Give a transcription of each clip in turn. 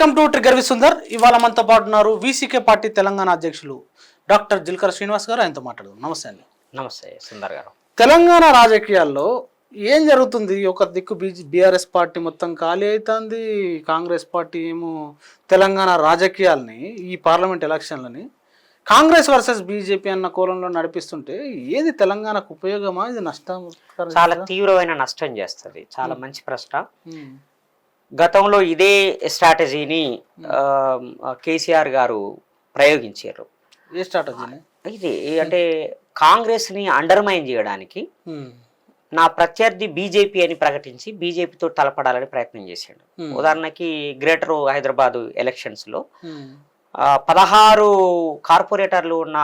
Welcome to trigger with Sundar. ఇవాళ మనతో పాటు ఉన్నారు వీసీకే పార్టీ తెలంగాణ అధ్యక్షులు డాక్టర్ జిల్కర శ్రీనివాస్ గారు. ఆయనతో మాట్లాడదాం. నమస్తే అండి. నమస్తే సుందర్ గారు. తెలంగాణ రాజకీయాల్లో ఏం జరుగుతుంది? ఒక దిక్కు బీఆర్ఎస్ పార్టీ మొత్తం ఖాళీ అవుతుంది, కాంగ్రెస్ పార్టీ ఏమో తెలంగాణ రాజకీయాల్ని ఈ పార్లమెంట్ ఎలక్షన్లని కాంగ్రెస్ వర్సెస్ బీజేపీ అన్న కోణంలో నడిపిస్తుంటే ఏది తెలంగాణకు ఉపయోగమా, ఇది నష్టం? చాలా తీవ్రమైన నష్టం చేస్తుంది. చాలా మంచి ప్రశ్న. గతంలో ఇదే స్ట్రాటజీని కేసీఆర్ గారు ప్రయోగించారు. ఏ స్ట్రాటజీని? ఇది అంటే కాంగ్రెస్ ని అండర్మైన్ చేయడానికి నా ప్రత్యర్థి బీజేపీ అని ప్రకటించి బీజేపీతో తలపడాలని ప్రయత్నం చేశాడు. ఉదాహరణకి గ్రేటర్ హైదరాబాద్ ఎలక్షన్స్ లో 16 కార్పొరేటర్లు ఉన్న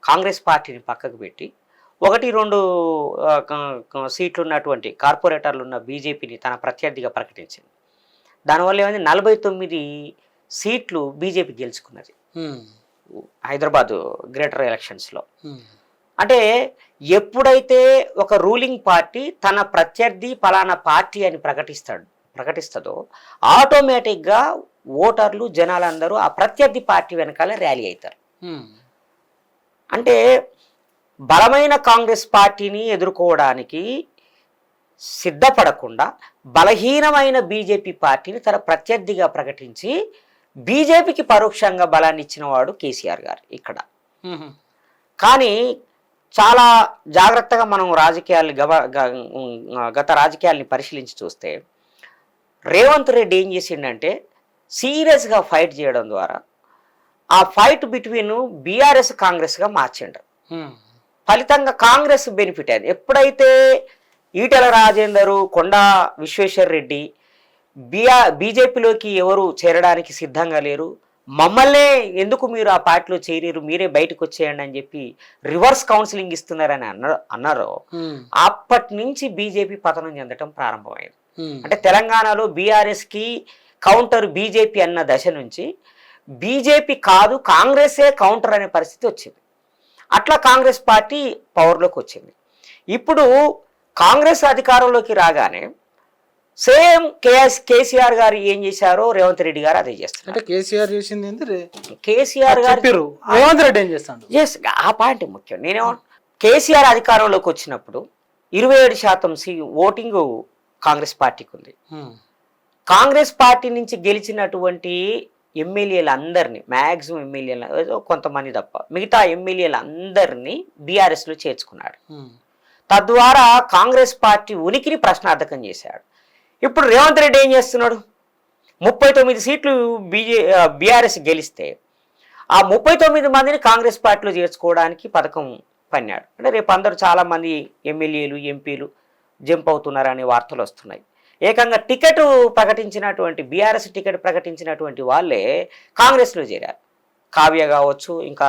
కాంగ్రెస్ పార్టీని పక్కకు పెట్టి 1-2 సీట్లు ఉన్నటువంటి కార్పొరేటర్లు ఉన్న బీజేపీని తన ప్రత్యర్థిగా ప్రకటించింది. దానివల్ల ఏమైంది, 49 సీట్లు బీజేపీ గెలుచుకున్నది హైదరాబాద్ గ్రేటర్ ఎలక్షన్స్లో. అంటే ఎప్పుడైతే ఒక రూలింగ్ పార్టీ తన ప్రత్యర్థి పలానా పార్టీ అని ప్రకటిస్తుందో ఆటోమేటిక్గా ఓటర్లు జనాలందరూ ఆ ప్రత్యర్థి పార్టీ వెనకాల ర్యాలీ అవుతారు. అంటే బలమైన కాంగ్రెస్ పార్టీని ఎదుర్కోవడానికి సిద్ధపడకుండా బలహీనమైన బీజేపీ పార్టీని తన ప్రత్యర్థిగా ప్రకటించి బీజేపీకి పరోక్షంగా బలాన్ని ఇచ్చిన వాడు కేసీఆర్ గారు ఇక్కడ. కానీ చాలా జాగ్రత్తగా మనం గత రాజకీయాల్ని పరిశీలించి చూస్తే రేవంత్ రెడ్డి ఏం చేసిండంటే సీరియస్గా ఫైట్ చేయడం ద్వారా ఆ ఫైట్ బిట్వీన్ బీఆర్ఎస్ కాంగ్రెస్గా మార్చిండు. ఫలితంగా కాంగ్రెస్ బెనిఫిట్ అయింది. ఎప్పుడైతే ఈటెల రాజేందరు, కొండా విశ్వేశ్వర్ రెడ్డి బీజేపీలోకి ఎవరు చేరడానికి సిద్ధంగా లేరు, మమ్మల్నే ఎందుకు మీరు ఆ పార్టీలో చేరారు, మీరే బయటకు వచ్చేయండి అని చెప్పి రివర్స్ కౌన్సిలింగ్ ఇస్తున్నారని అన్నారో అప్పటి నుంచి బీజేపీ పతనం చెందటం ప్రారంభమైంది. అంటే తెలంగాణలో బీఆర్ఎస్కి కౌంటర్ బీజేపీ అన్న దశ నుంచి బీజేపీ కాదు కాంగ్రెసే కౌంటర్ అనే పరిస్థితి వచ్చింది. అట్లా కాంగ్రెస్ పార్టీ పవర్లోకి వచ్చింది. ఇప్పుడు కాంగ్రెస్ అధికారంలోకి రాగానే సేమ్ కేసీఆర్ గారు ఏం చేశారో రేవంత్ రెడ్డి గారు అదే చేస్తారు. అంటే కేసీఆర్ చేసింది కేసీఆర్ గారు రేవంత్ రెడ్డి ఏం చేస్తాడు? ఎస్, ఆ పాయింట్ ముఖ్యం. నేనేమో కేసీఆర్ అధికారంలోకి వచ్చినప్పుడు 27% ఓటింగ్ కాంగ్రెస్ పార్టీకి ఉంది. కాంగ్రెస్ పార్టీ నుంచి గెలిచినటువంటి ఎమ్మెల్యేలందరినీ, మ్యాక్సిమం ఎమ్మెల్యేలు కొంతమంది తప్ప మిగతా ఎమ్మెల్యేలందరినీ బీఆర్ఎస్లో చేర్చుకున్నాడు. తద్వారా కాంగ్రెస్ పార్టీ ఉనికిని ప్రశ్నార్థకం చేశాడు. ఇప్పుడు రేవంత్ రెడ్డి ఏం చేస్తున్నాడు, 39 సీట్లు బీఆర్ఎస్ గెలిస్తే ఆ 39 మందిని కాంగ్రెస్ పార్టీలో చేర్చుకోవడానికి పథకం పన్నాడు. అంటే రేపు అందరూ చాలామంది ఎమ్మెల్యేలు, ఎంపీలు జంప్ అవుతున్నారనే వార్తలు వస్తున్నాయి. ఏకంగా టికెట్ ప్రకటించినటువంటి బీఆర్ఎస్ టికెట్ ప్రకటించినటువంటి వాళ్ళే కాంగ్రెస్లో చేరారు. కావ్య కావచ్చు, ఇంకా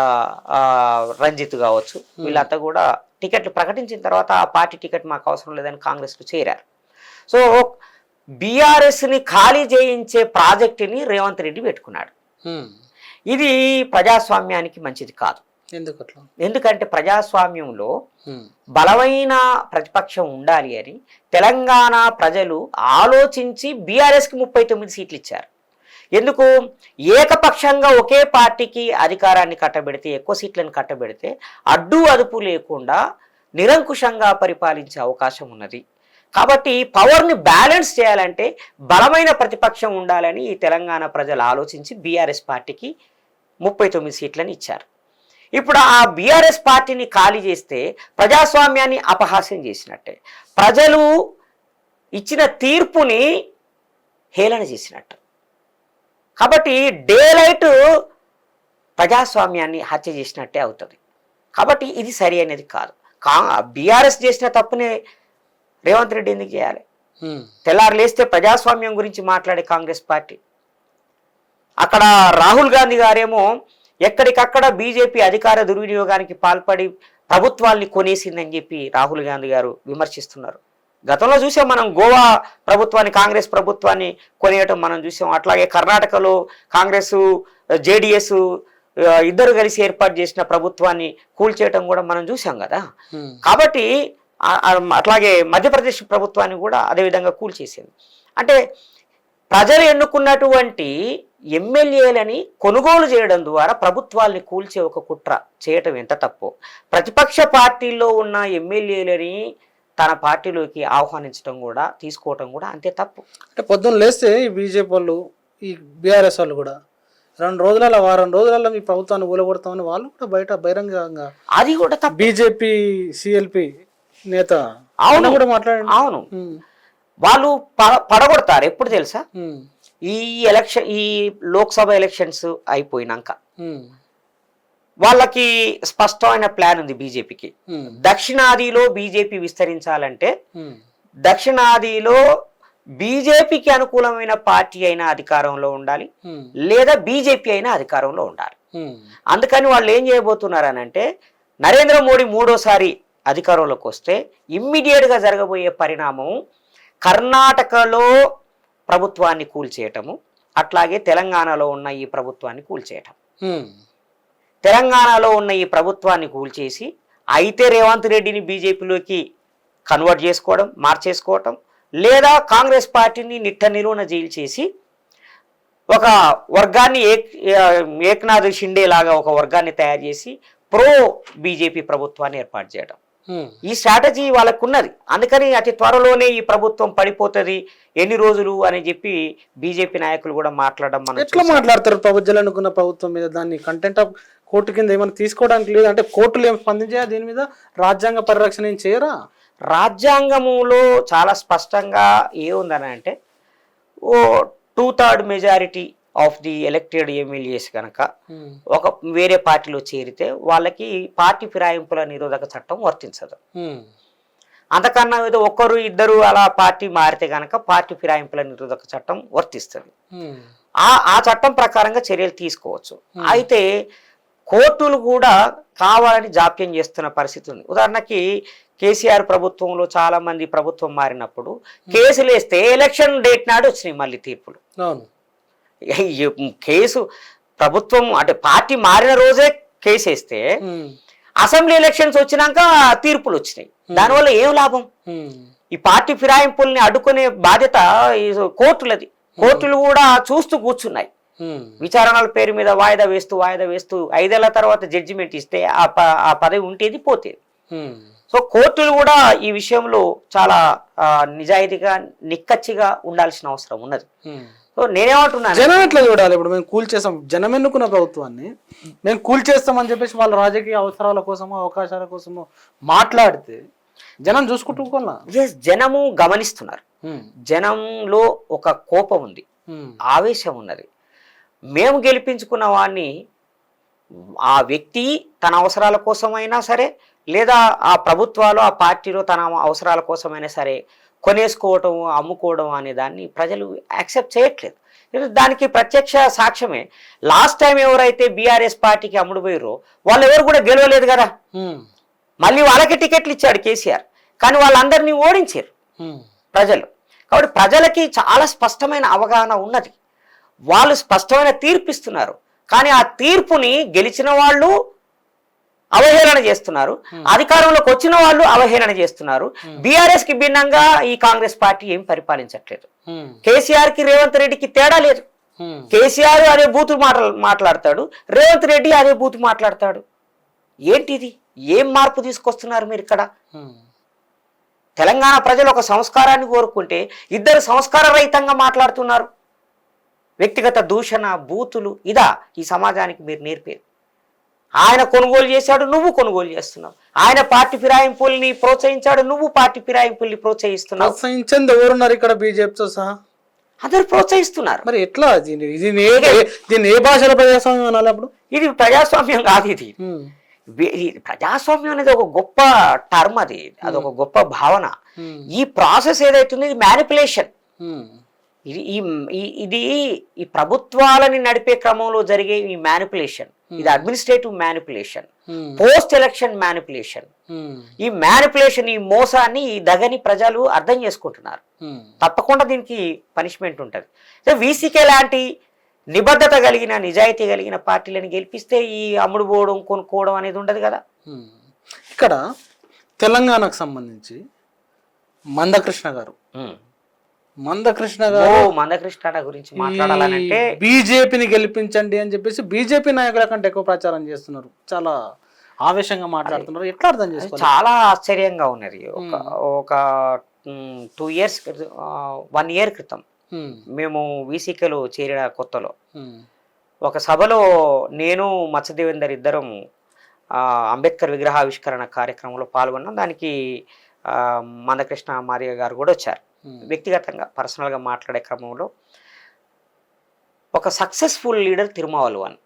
రంజిత్ కావచ్చు, వీళ్ళంతా కూడా టికెట్లు ప్రకటించిన తర్వాత ఆ పార్టీ టికెట్ మాకు అవసరం లేదని కాంగ్రెస్లో చేరారు. సో బీఆర్ఎస్ని ఖాళీ చేయించే ప్రాజెక్టుని రేవంత్ రెడ్డి పెట్టుకున్నాడు. ఇది ప్రజాస్వామ్యానికి మంచిది కాదు. ఎందుకంటే ప్రజాస్వామ్యంలో బలమైన ప్రతిపక్షం ఉండాలి అని తెలంగాణ ప్రజలు ఆలోచించి బీఆర్ఎస్కి 39 సీట్లు ఇచ్చారు. ఎందుకు? ఏకపక్షంగా ఒకే పార్టీకి అధికారాన్ని కట్టబెడితే, ఎక్కువ సీట్లను కట్టబెడితే అడ్డు అదుపు లేకుండా నిరంకుశంగా పరిపాలించే అవకాశం ఉన్నది. కాబట్టి పవర్ని బ్యాలెన్స్ చేయాలంటే బలమైన ప్రతిపక్షం ఉండాలని ఈ తెలంగాణ ప్రజలు ఆలోచించి బీఆర్ఎస్ పార్టీకి 39 సీట్లను ఇచ్చారు. ఇప్పుడు ఆ బీఆర్ఎస్ పార్టీని ఖాళీ చేస్తే ప్రజాస్వామ్యాన్ని అపహాస్యం చేసినట్టే, ప్రజలు ఇచ్చిన తీర్పుని హేళన చేసినట్టు. కాబట్టి డే లైట్ ప్రజాస్వామ్యాన్ని హత్య చేసినట్టే అవుతుంది. కాబట్టి ఇది సరి అనేది కాదు. బీఆర్ఎస్ చేసిన తప్పునే రేవంత్ రెడ్డి ఎందుకు చేయాలి? తెల్లారు లేస్తే ప్రజాస్వామ్యం గురించి మాట్లాడే కాంగ్రెస్ పార్టీ, అక్కడ రాహుల్ గాంధీ గారేమో ఎక్కడికక్కడ బీజేపీ అధికార దుర్వినియోగానికి పాల్పడి ప్రభుత్వాల్ని కొనేసిందని చెప్పి రాహుల్ గాంధీ గారు విమర్శిస్తున్నారు. గతంలో చూసాం మనం, గోవా ప్రభుత్వాన్ని, కాంగ్రెస్ ప్రభుత్వాన్ని కొనేయటం మనం చూసాం. అట్లాగే కర్ణాటకలో కాంగ్రెస్ జేడిఎస్ ఇద్దరు కలిసి ఏర్పాటు చేసిన ప్రభుత్వాన్ని కూల్చేయటం కూడా మనం చూసాం కదా. కాబట్టి అట్లాగే మధ్యప్రదేశ్ ప్రభుత్వాన్ని కూడా అదేవిధంగా కూల్చేసింది. అంటే ప్రజలు ఎన్నుకున్నటువంటి ఎమ్మెల్యేలని కొనుగోలు చేయడం ద్వారా ప్రభుత్వాల్ని కూల్చే ఒక కుట్ర చేయటం ఎంత తప్పు, ప్రతిపక్ష పార్టీల్లో ఉన్న ఎమ్మెల్యేలని తన పార్టీలోకి ఆహ్వానించడం కూడా తీసుకోవటం కూడా అంతే తప్పు. అంటే పొద్దున్న లేస్తే ఈ బీజేపీ వాళ్ళు ఈ బీఆర్ఎస్ వాళ్ళు కూడా 2 రోజులలో వారం రోజులలో మీ ప్రభుత్వాన్ని ఊలగొడతామని వాళ్ళు కూడా బయట బహిరంగంగా అది కూడా తప్పు. బీజేపీ సిఎల్పి నేత అవును కూడా మాట్లాడండి. అవును వాళ్ళు పడగొడతారు ఎప్పుడు తెలుసా, ఈ లోక్సభ ఎలక్షన్స్ అయిపోయినాక వాళ్ళకి స్పష్టమైన ప్లాన్ ఉంది బీజేపీకి. దక్షిణాదిలో బీజేపీ విస్తరించాలంటే దక్షిణాదిలో బీజేపీకి అనుకూలమైన పార్టీ అయినా అధికారంలో ఉండాలి, లేదా బీజేపీ అయినా అధికారంలో ఉండాలి. అందుకని వాళ్ళు ఏం చేయబోతున్నారు అని అంటే, నరేంద్ర మోడీ 3వ సారి అధికారంలోకి వస్తే ఇమ్మీడియట్గా జరగబోయే పరిణామం కర్ణాటకలో ప్రభుత్వాన్ని కూల్చేయటము, అట్లాగే తెలంగాణలో ఉన్న ఈ ప్రభుత్వాన్ని కూల్చేయటం. తెలంగాణలో ఉన్న ఈ ప్రభుత్వాన్ని కూల్చేసి అయితే రేవంత్ రెడ్డిని బీజేపీలోకి కన్వర్ట్ చేసుకోవడం, మార్చేసుకోవటం, లేదా కాంగ్రెస్ పార్టీని నిట్ట నిలువున జైలు చేసి ఒక వర్గాన్ని ఏక్నాథ్ షిండే లాగా ఒక వర్గాన్ని తయారు చేసి ప్రో బీజేపీ ప్రభుత్వాన్ని ఏర్పాటు చేయడం. ఈ స్ట్రాటజీ వాళ్ళకు ఉన్నది. అందుకని అతి త్వరలోనే ఈ ప్రభుత్వం పడిపోతుంది, ఎన్ని రోజులు అని చెప్పి బీజేపీ నాయకులు కూడా మాట్లాడడం మనం ఎట్లా మాట్లాడతారు ప్రభుత్వాలు అనుకున్న ప్రభుత్వం మీద? దాన్ని కంటెంట్ ఆఫ్ కోర్టు కింద ఏమైనా తీసుకోవడానికి లేదు అంటే కోర్టులు ఏం స్పందించాయా దీని మీద? రాజ్యాంగ పరిరక్షణ ఏం చేయరా? రాజ్యాంగంలో చాలా స్పష్టంగా ఏముందని అంటే, 2/3 majority of the elected MLAs కనుక ఒక వేరే పార్టీలో చేరితే వాళ్ళకి పార్టీ ఫిరాయింపుల నిరోధక చట్టం వర్తించదు. అంతకన్నా ఏదో 1-2 అలా పార్టీ మారితే కనుక పార్టీ ఫిరాయింపుల నిరోధక చట్టం వర్తిస్తుంది. ఆ చట్టం ప్రకారంగా చర్యలు తీసుకోవచ్చు. అయితే కోర్టులు కూడా కావాలని జాప్యం చేస్తున్న పరిస్థితి ఉంది. ఉదాహరణకి కేసీఆర్ ప్రభుత్వంలో చాలా మంది ప్రభుత్వం మారినప్పుడు కేసులు వేస్తే ఎలక్షన్ డేట్ నాడు వచ్చినాయి మళ్ళీ తీర్పులు. కేసు ప్రభుత్వం అంటే పార్టీ మారిన రోజే కేసు వేస్తే అసెంబ్లీ ఎలక్షన్స్ వచ్చినాక తీర్పులు వచ్చినాయి. దానివల్ల ఏం లాభం? ఈ పార్టీ ఫిరాయింపుల్ని అడ్డుకునే బాధ్యత కోర్టులది. కోర్టులు కూడా చూస్తూ కూర్చున్నాయి. విచారణల పేరు మీద వాయిదా వేస్తూ 5 ఏళ్ల తర్వాత జడ్జిమెంట్ ఇస్తే ఆ పదవి ఉంటేది పోతేది. సో కోర్టులు కూడా ఈ విషయంలో చాలా నిజాయితీగా నిక్కచ్చిగా ఉండాల్సిన అవసరం ఉన్నది. సో నేనేమంటున్నాను, జనం ఎట్లా చూడాలి? ఇప్పుడు మేము కూల్చేస్తాం, జనం ఎన్నుకున్న ప్రభుత్వాన్ని మేము కూల్చేస్తామని చెప్పేసి వాళ్ళ రాజకీయ అవసరాల కోసమో అవకాశాల కోసమో మాట్లాడితే జనం చూసుకుంటున్నా. జనము గమనిస్తున్నారు. జనంలో ఒక కోపం ఉంది, ఆవేశం ఉన్నది. మేము గెలిపించుకున్న వాడిని ఆ వ్యక్తి తన అవసరాల కోసమైనా సరే, లేదా ఆ ప్రభుత్వాలు ఆ పార్టీలో తన అవసరాల కోసమైనా సరే కొనేసుకోవటం, అమ్ముకోవడం అనే దాన్ని ప్రజలు యాక్సెప్ట్ చేయట్లేదు. దానికి ప్రత్యక్ష సాక్ష్యమే లాస్ట్ టైం ఎవరైతే బీఆర్ఎస్ పార్టీకి అమ్ముడుపోయారో వాళ్ళు ఎవరు కూడా గెలవలేదు కదా. మళ్ళీ వాళ్ళకి టికెట్లు ఇచ్చాడు కేసీఆర్, కానీ వాళ్ళందరినీ ఓడించారు ప్రజలు. కాబట్టి ప్రజలకి చాలా స్పష్టమైన అవగాహన ఉన్నది. వాళ్ళు స్పష్టమైన తీర్పు ఇస్తున్నారు, కానీ ఆ తీర్పుని గెలిచిన వాళ్ళు అవహేళన చేస్తున్నారు, అధికారంలోకి వచ్చిన వాళ్ళు అవహేళన చేస్తున్నారు. బీఆర్ఎస్ కి భిన్నంగా ఈ కాంగ్రెస్ పార్టీ ఏం పరిపాలించట్లేదు. కేసీఆర్ కి రేవంత్ రెడ్డికి తేడా లేదు. కేసీఆర్ అదే బూతు మాట్లాడతాడు, రేవంత్ రెడ్డి అదే బూతు మాట్లాడతాడు. ఏంటిది? ఏం మార్పు తీసుకొస్తున్నారు మీరు ఇక్కడ? తెలంగాణ ప్రజలు ఒక సంస్కారాన్ని కోరుకుంటే ఇద్దరు సంస్కార రహితంగా మాట్లాడుతున్నారు. వ్యక్తిగత దూషణ, బూతులు, ఇదా ఈ సమాజానికి మీరు నేర్పేది? ఆయన కొనుగోలు చేశాడు, నువ్వు కొనుగోలు చేస్తున్నావు. ఆయన పార్టీ ఫిరాయింపుల్ని ప్రోత్సహించాడు, నువ్వు పార్టీ ఫిరాయింపుల్ని ప్రోత్సహిస్తున్నావు. ప్రోత్సహించండి ఎవరున్నారు ఇక్కడ? బీజేపీతో సహా అందరు ప్రోత్సహిస్తున్నారు. మరి ఎట్లా? దీన్ని ఏ భాషలో ప్రజాస్వామ్యం అనాలి? అప్పుడు ఇది ప్రజాస్వామ్యం కాదు. ఇది ప్రజాస్వామ్యం అనేది ఒక గొప్ప టర్మ్, అదొక గొప్ప భావన. ఈ ప్రాసెస్ ఏదైతుందో ఇది మ్యానిపులేషన్. ఇది ఈ ప్రభుత్వాలని నడిపే క్రమంలో జరిగే ఈ మ్యానిపులేషన్, ఇది administrative manipulation, post election manipulation. ఈ మ్యానిపులేషన్, ఈ మోసాన్ని, ఈ దగని ప్రజలు అర్థం చేసుకుంటున్నారు. తప్పకుండా దీనికి పనిష్మెంట్ ఉంటుంది. వీసీకే లాంటి నిబద్ధత కలిగిన, నిజాయితీ కలిగిన పార్టీలను గెలిపిస్తే ఈ అమ్ముడు పోవడం, కొనుక్కోవడం అనేది ఉండదు కదా. ఇక్కడ తెలంగాణకు సంబంధించి మందకృష్ణ గారు మందకృష్ణ గారు మందకృష్ణ గురించి మాట్లాడాలంటే బీజేపీని గెలిపించండి అని చెప్పేసి బీజేపీ నాయకుల కంటే ఎక్కువ ప్రచారం చేస్తున్నారు, చాలా ఆవేశంగా మాట్లాడుతున్నారు. ఎట్లా అర్థం చేసుకోవాలి? చాలా ఆశ్చర్యంగా ఉన్నది. ఒక 2 years 1 year క్రితం మేము వీసీకేలో చేరిన కొత్తలో ఒక సభలో నేను మత్స్యదేవేందర్ ఇద్దరం అంబేద్కర్ విగ్రహావిష్కరణ కార్యక్రమంలో పాల్గొన్నాం. దానికి మందకృష్ణ మాదిగ గారు కూడా వచ్చారు. వ్యక్తిగతంగా పర్సనల్గా మాట్లాడే క్రమంలో ఒక సక్సెస్ఫుల్ లీడర్ తిరుమావళవన్,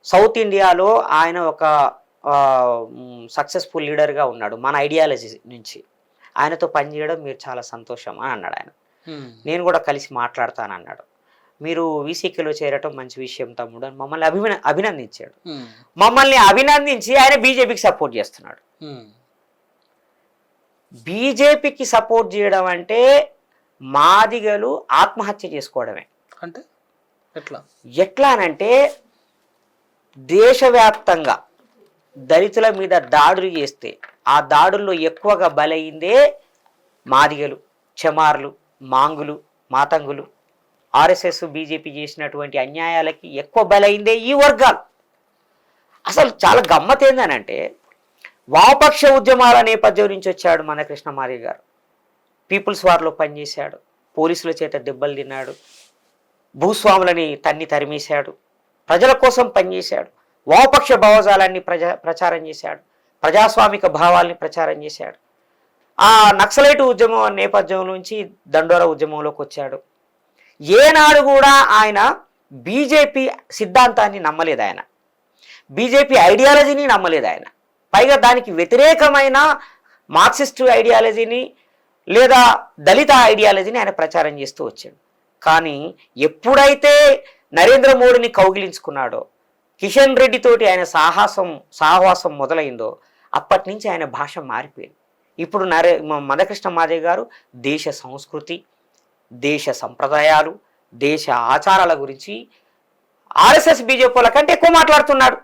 సౌత్ ఇండియాలో ఆయన ఒక సక్సెస్ఫుల్ లీడర్గా ఉన్నాడు మన ఐడియాలజీ నుంచి. ఆయనతో పనిచేయడం మీరు చాలా సంతోషం అని అన్నాడు ఆయన. నేను కూడా కలిసి మాట్లాడతాను అన్నాడు. మీరు వీసీకేలో చేరటం మంచి విషయం తమ్ముడు అని మమ్మల్ని అభినందించాడు. మమ్మల్ని అభినందించి ఆయన బీజేపీకి సపోర్ట్ చేస్తున్నాడు. బీజేపీకి సపోర్ట్ చేయడం అంటే మాదిగలు ఆత్మహత్య చేసుకోవడమే. అంటే ఎట్లా అనంటే దేశవ్యాప్తంగా దళితుల మీద దాడులు చేస్తే ఆ దాడుల్లో ఎక్కువగా బలైందే మాదిగలు, చెమార్లు, మాంగులు, మాతంగులు. ఆర్ఎస్ఎస్ బీజేపీ చేసినటువంటి అన్యాయాలకి ఎక్కువ బలైందే ఈ వర్గాలు. అసలు చాలా గమ్మత్ ఏందనంటే వామపక్ష ఉద్యమాల నేపథ్యం నుంచి వచ్చాడు మందకృష్ణ మాదిగ గారు. పీపుల్స్ వార్లో పనిచేశాడు, పోలీసుల చేత దెబ్బలు తిన్నాడు, భూస్వాములని తరిమేశాడు, ప్రజల కోసం పనిచేశాడు, వామపక్ష భావజాలాన్ని ప్రచారం చేశాడు, ప్రజాస్వామిక భావాల్ని ప్రచారం చేశాడు. ఆ నక్సలైట్ ఉద్యమం నేపథ్యం నుంచి దండోరా ఉద్యమంలోకి వచ్చాడు. ఏనాడు కూడా ఆయన బీజేపీ సిద్ధాంతాన్ని నమ్మలేదు, ఆయన బీజేపీ ఐడియాలజీని నమ్మలేదు. ఆయన పైగా దానికి వ్యతిరేకమైన మార్క్సిస్టు ఐడియాలజీని లేదా దళిత ఐడియాలజీని ఆయన ప్రచారం చేస్తూ వచ్చాడు. కానీ ఎప్పుడైతే నరేంద్ర మోడీని కౌగిలించుకున్నాడో, కిషన్ రెడ్డితోటి ఆయన సాహవాసం మొదలైందో అప్పటి నుంచి ఆయన భాష మారిపోయింది. ఇప్పుడు మందకృష్ణ మాదిగ గారు దేశ సంస్కృతి, దేశ సంప్రదాయాలు, దేశ ఆచారాల గురించి ఆర్ఎస్ఎస్ బీజేపీల కంటే ఎక్కువ మాట్లాడుతున్నాడు.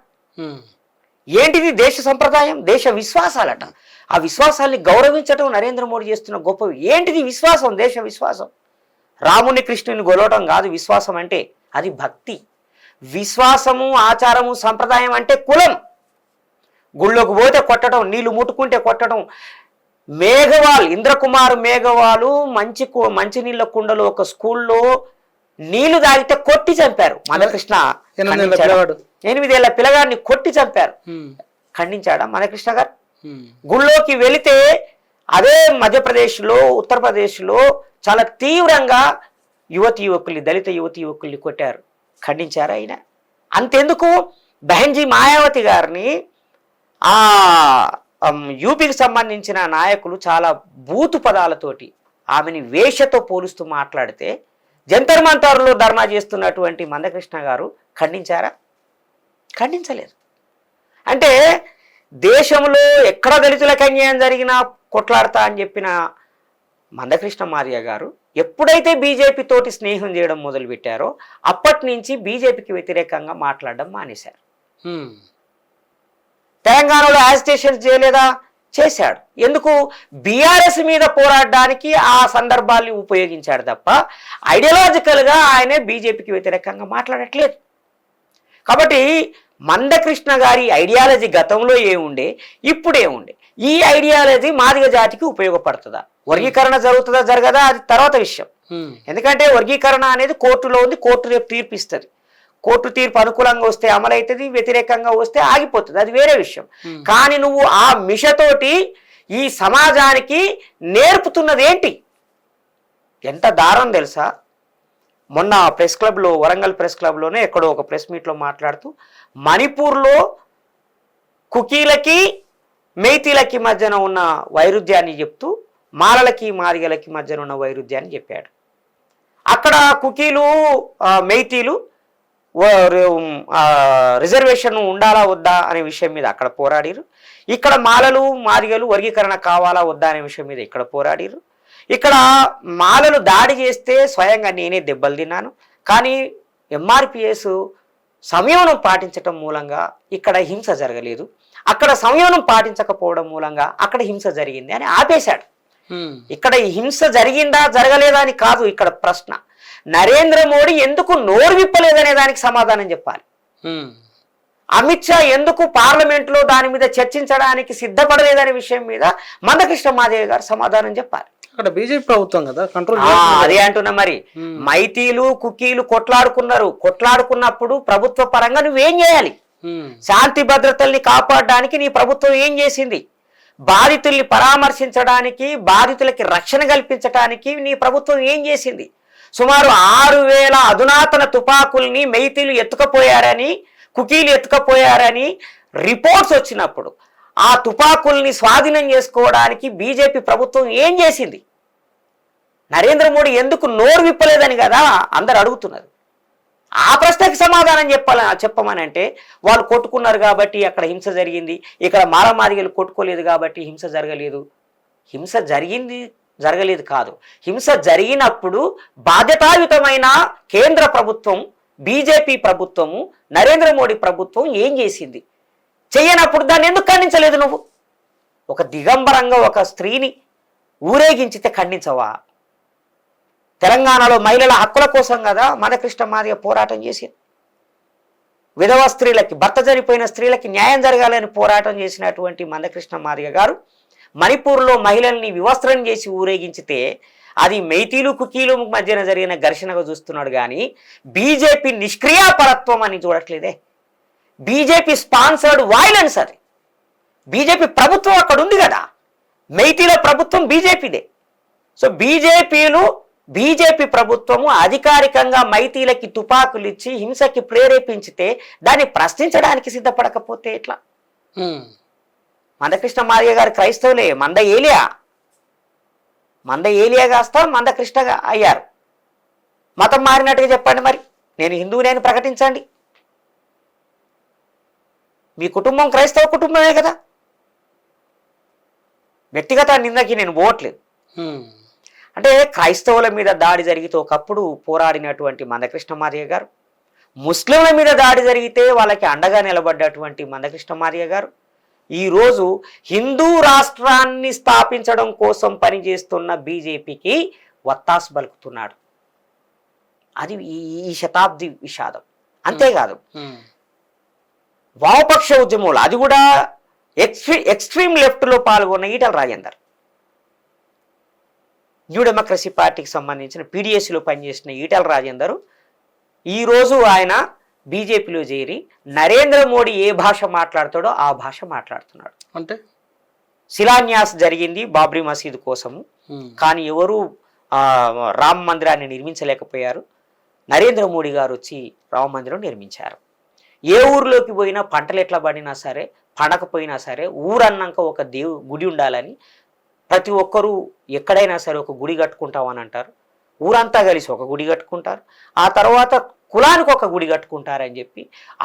ఏంటిది దేశ సంప్రదాయం, దేశ విశ్వాసాలట. ఆ విశ్వాసాల్ని గౌరవించడం నరేంద్ర మోడీ చేస్తున్న గొప్ప. ఏంటిది విశ్వాసం, దేశ విశ్వాసం? రాముని కృష్ణుని గొలవటం కాదు విశ్వాసం అంటే, అది భక్తి. విశ్వాసము, ఆచారము, సంప్రదాయం అంటే కులం. గుళ్ళోకి పోతే కొట్టడం, నీళ్లు ముట్టుకుంటే కొట్టడం. ఇంద్రకుమార్ మేఘవాలు మంచినీళ్ళ కుండలో ఒక స్కూల్లో నీళ్లు తాగితే కొట్టి చంపారు. మందకృష్ణ 8 ఏళ్ల పిల్లగాడిని కొట్టి చంపారు. ఖండించాడా మందకృష్ణ గారు? గుళ్ళోకి వెళితే అదే మధ్యప్రదేశ్లో, ఉత్తరప్రదేశ్లో చాలా తీవ్రంగా దళిత యువతి యువకుల్ని కొట్టారు. ఖండించారా ఆయన? అంతెందుకు బెహన్జీ మాయావతి గారిని యూపీకి సంబంధించిన నాయకులు చాలా బూతు పదాలతోటి ఆమెని వేషతో పోలుస్తూ మాట్లాడితే జంతర్ మంతర్లో ధర్నా చేస్తున్నటువంటి మందకృష్ణ గారు ఖండించారా? ఖండించలేదు. అంటే దేశంలో ఎక్కడ దళితులకు అన్యాయం జరిగినా కొట్లాడతా అని చెప్పిన మందకృష్ణ మాదిగ గారు ఎప్పుడైతే బీజేపీ తోటి స్నేహం చేయడం మొదలుపెట్టారో అప్పటి నుంచి బీజేపీకి వ్యతిరేకంగా మాట్లాడడం మానేశారు. తెలంగాణలో యాజిటేషన్ చేయలేదా? చేశాడు. ఎందుకు? బీఆర్ఎస్ మీద పోరాడడానికి ఆ సందర్భాల్ని ఉపయోగించాడు తప్ప ఐడియాలజికల్గా ఆయనే బీజేపీకి వ్యతిరేకంగా మాట్లాడట్లేదు. కాబట్టి మందకృష్ణ గారి ఐడియాలజీ గతంలో ఏముండే, ఇప్పుడేముండే, ఈ ఐడియాలజీ మాదిగ జాతికి ఉపయోగపడుతుందా? వర్గీకరణ జరుగుతుందా జరగదా అది తర్వాత విషయం. ఎందుకంటే వర్గీకరణ అనేది కోర్టులో ఉంది, కోర్టు రేపు తీర్పు ఇస్తుంది. కోర్టు తీర్పు అనుకూలంగా వస్తే అమలవుతుంది, వ్యతిరేకంగా వస్తే ఆగిపోతుంది, అది వేరే విషయం. కానీ నువ్వు ఆ మిషతోటి ఈ సమాజానికి నేర్పుతున్నది ఏంటి? ఎంత దారుణం తెలుసా? మొన్న ప్రెస్ క్లబ్లో, వరంగల్ ప్రెస్ క్లబ్లోనే ఎక్కడో ఒక ప్రెస్ మీట్లో మాట్లాడుతూ మణిపూర్లో కుకీలకి మేతీలకి మధ్యన ఉన్న వైరుధ్యాన్ని చెప్తూ మాలలకి మాదిగలకి మధ్యన ఉన్న వైరుధ్యాన్ని చెప్పాడు. అక్కడ కుకీలు, మేతీలు రిజర్వేషన్ ఉండాలా వద్దా అనే విషయం మీద అక్కడ పోరాడిరు. ఇక్కడ మాలలు మాదిగలు వర్గీకరణ కావాలా వద్దా అనే విషయం మీద ఇక్కడ పోరాడిరు. ఇక్కడ మాలలు దాడి చేస్తే స్వయంగా నేనే దెబ్బలు తిన్నాను. కానీ ఎంఆర్పిఎస్ సంయమనం పాటించటం మూలంగా ఇక్కడ హింస జరగలేదు, అక్కడ సంయమనం పాటించకపోవడం మూలంగా అక్కడ హింస జరిగింది అని ఆపేశాడు. ఇక్కడ ఈ హింస జరిగిందా జరగలేదా అని కాదు ఇక్కడ ప్రశ్న. నరేంద్ర మోడీ ఎందుకు నోరు విప్పలేదనే దానికి సమాధానం చెప్పాలి. అమిత్ షా ఎందుకు పార్లమెంట్ లో దాని మీద చర్చించడానికి సిద్ధపడలేదనే విషయం మీద మందకృష్ణ మాదేవ్ గారు సమాధానం చెప్పాలి. అక్కడ బీజేపీ ప్రభుత్వం కదా కంట్రోల్. అదే అంటున్నా మరి. మైతీలు కుకీలు కొట్లాడుకున్నప్పుడు ప్రభుత్వ పరంగా నువ్వేం చేయాలి? శాంతి భద్రతల్ని కాపాడడానికి నీ ప్రభుత్వం ఏం చేసింది? బాధితుల్ని పరామర్శించడానికి, బాధితులకి రక్షణ కల్పించడానికి నీ ప్రభుత్వం ఏం చేసింది? సుమారు 6,000 అధునాతన తుపాకుల్ని మైతీలు ఎత్తుకపోయారని, కుకీలు ఎత్తుకపోయారని రిపోర్ట్స్ వచ్చినప్పుడు ఆ తుపాకుల్ని స్వాధీనం చేసుకోవడానికి బీజేపీ ప్రభుత్వం ఏం చేసింది? నరేంద్ర మోడీ ఎందుకు నోరు విప్పలేదని కదా అందరు అడుగుతున్నారు. ఆ ప్రశ్నకి సమాధానం చెప్పమని అంటే వాళ్ళు కొట్టుకున్నారు కాబట్టి అక్కడ హింస జరిగింది, ఇక్కడ మారమాదిగలు కొట్టుకోలేదు కాబట్టి హింస జరగలేదు. హింస జరగలేదు కాదు, హింస జరిగినప్పుడు బాధ్యతాయుతమైన కేంద్ర ప్రభుత్వం, బీజేపీ ప్రభుత్వము, నరేంద్ర మోడీ ప్రభుత్వం ఏం చేసింది? చెయ్యనప్పుడు దాన్ని ఎందుకు ఖండించలేదు నువ్వు? ఒక దిగంబరంగా ఒక స్త్రీని ఊరేగించితే ఖండించవా? తెలంగాణలో మహిళల హక్కుల కోసం కదా మందకృష్ణ మాదిగ పోరాటం చేసింది. విధవ స్త్రీలకి, భర్త చనిపోయిన స్త్రీలకి న్యాయం జరగాలని పోరాటం చేసినటువంటి మందకృష్ణ మాదిగ గారు మణిపూర్లో మహిళల్ని వివస్త్రం చేసి ఊరేగించితే అది మైతీలు కుకీలు మధ్యన జరిగిన ఘర్షణగా చూస్తున్నాడు కానీ బీజేపీ నిష్క్రియాపరత్వం అని చూడట్లేదే. బీజేపీ స్పాన్సర్డ్ వైలెన్స్ అది. బీజేపీ ప్రభుత్వం అక్కడ ఉంది కదా, మైతీల ప్రభుత్వం బీజేపీదే. సో బీజేపీ ప్రభుత్వము అధికారికంగా మైతీలకి తుపాకులు ఇచ్చి హింసకి ప్రేరేపించితే దాన్ని ప్రశ్నించడానికి సిద్ధపడకపోతే ఎట్లా? మందకృష్ణ మాదిగ గారు క్రైస్తవులే, మంద ఏలియా కాస్తా మందకృష్ణగా అయ్యారు. మతం మారినట్టుగా చెప్పండి మరి. నేను హిందువుని ప్రకటించండి. మీ కుటుంబం క్రైస్తవ కుటుంబమే కదా. వ్యక్తిగత నిందకి నేను పోవట్లేదు. అంటే క్రైస్తవుల మీద దాడి జరిగితే ఒకప్పుడు పోరాడినటువంటి మందకృష్ణ మాదిగ గారు, ముస్లింల మీద దాడి జరిగితే వాళ్ళకి అండగా నిలబడ్డటువంటి మందకృష్ణ మాదిగ గారు ఈరోజు హిందూ రాష్ట్రాన్ని స్థాపించడం కోసం పనిచేస్తున్న బీజేపీకి వత్తాసు పలుకుతున్నాడు. అది ఈ శతాబ్ది విషాదం. అంతేకాదు వామపక్ష ఉద్యమంలో, అది కూడా ఎక్స్ట్రీమ్ లెఫ్ట్లో పాల్గొన్న ఈటల రాజేందర్, న్యూ డెమోక్రసీ పార్టీకి సంబంధించిన పీడిఎస్లో పనిచేసిన ఈటల రాజేందర్ ఈరోజు ఆయన బీజేపీలో చేరి నరేంద్ర మోడీ ఏ భాష మాట్లాడతాడో ఆ భాష మాట్లాడుతున్నాడు. అంటే శిలాన్యాస్ జరిగింది బాబ్రీ మసీదు కోసము, కానీ ఎవరు రామ మందిరాన్ని నిర్మించలేకపోయారు. నరేంద్ర మోడీ గారు వచ్చి రామ మందిరం నిర్మించారు. ఏ ఊరిలోకి పోయినా పంటలు ఎట్లా పడినా సరే, పండకపోయినా సరే, ఊరన్నాక ఒక గుడి ఉండాలని ప్రతి ఒక్కరూ ఎక్కడైనా సరే ఒక గుడి కట్టుకుంటామని అంటారు. ఊరంతా కలిసి ఒక గుడి కట్టుకుంటారు. ఆ తర్వాత కులానికి ఒక గుడి కట్టుకుంటారని చెప్పి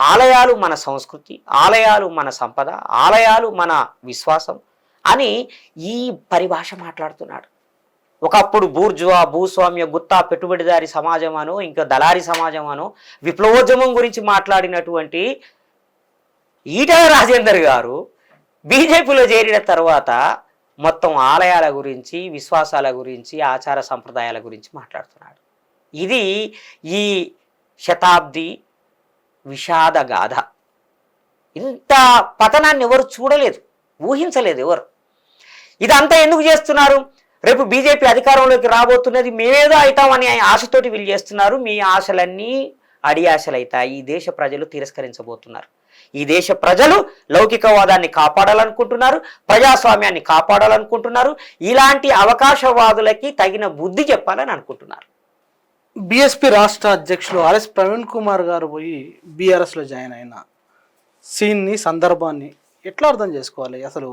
ఆలయాలు మన సంస్కృతి, ఆలయాలు మన సంపద, ఆలయాలు మన విశ్వాసం అని ఈ పరిభాష మాట్లాడుతున్నాడు. ఒకప్పుడు బూర్జువా, భూస్వామ్య, గుత్తా, పెట్టుబడిదారి సమాజం అనో, ఇంకా దళారీ సమాజం అనో, విప్లవోద్యమం గురించి మాట్లాడినటువంటి ఈటల రాజేందర్ గారు బీజేపీలో చేరిన తర్వాత మొత్తం ఆలయాల గురించి, విశ్వాసాల గురించి, ఆచార సంప్రదాయాల గురించి మాట్లాడుతున్నాడు. ఇది ఈ శతాబ్ది విషాద గాథ. ఇంత పతనాన్ని ఎవరు చూడలేదు, ఊహించలేదు ఎవరు. ఇదంతా ఎందుకు చేస్తున్నారు? రేపు బీజేపీ అధికారంలోకి రాబోతున్నది, మేమేదో అవుతామని ఆశతోటి వీళ్ళు చేస్తున్నారు. మీ ఆశలన్నీ అడి ఆశలు అవుతాయి. ఈ దేశ ప్రజలు తిరస్కరించబోతున్నారు. ఈ దేశ ప్రజలు లౌకికవాదాన్ని కాపాడాలనుకుంటున్నారు, ప్రజాస్వామ్యాన్ని కాపాడాలనుకుంటున్నారు. ఇలాంటి అవకాశవాదులకి తగిన బుద్ధి చెప్పాలని అనుకుంటున్నారు. బీఎస్పీ రాష్ట్ర అధ్యక్షులు ఆర్ఎస్ ప్రవీణ్ కుమార్ గారు పోయి బీఆర్ఎస్లో జాయిన్ అయిన సీన్ని, సందర్భాన్ని ఎట్లా అర్థం చేసుకోవాలి? అసలు